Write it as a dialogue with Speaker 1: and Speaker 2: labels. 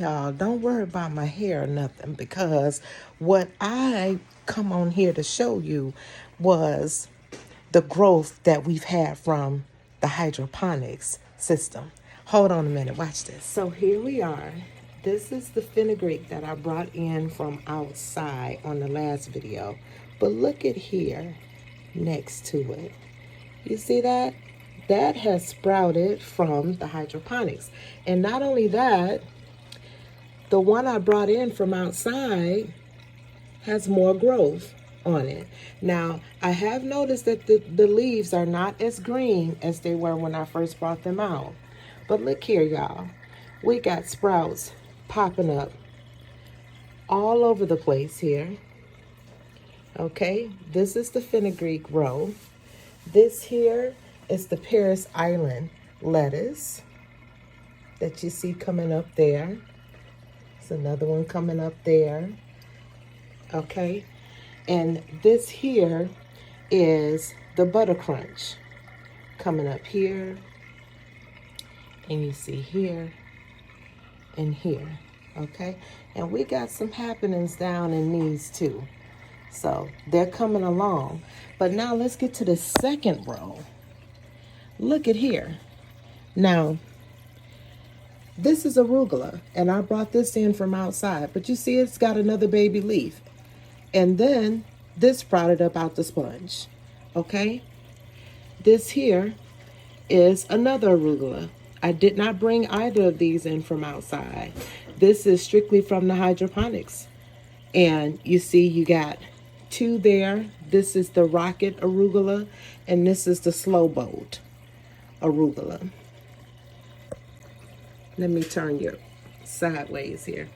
Speaker 1: y'all, don't worry about my hair or nothing, because what I come on here to show you was the growth that we've had from the hydroponics system. Hold on a minute, watch this. So here we are. This is the fenugreek that I brought in from outside on the last video. But look at here next to it. You see that? That has sprouted from the hydroponics. And not only that, the one I brought in from outside has more growth on it. Now, I have noticed that the leaves are not as green as they were when I first brought them out. But look here, y'all. We got sprouts popping up all over the place here. Okay, this is the fenugreek row. This here is the Paris Island lettuce that you see coming up there. There's another one coming up there. Okay, and this here is the butter crunch coming up here, and you see here and here. Okay, and we got some happenings down in these too, so they're coming along. But now let's get to the second row. Look at here. Now, this is arugula, and I brought this in from outside, but you see it's got another baby leaf. And then this sprouted up out the sponge. Okay? This here is another arugula. I did not bring either of these in from outside. This is strictly from the hydroponics. And you see you got two there. This is the rocket arugula, and this is the slow boat arugula. Let me turn you sideways here.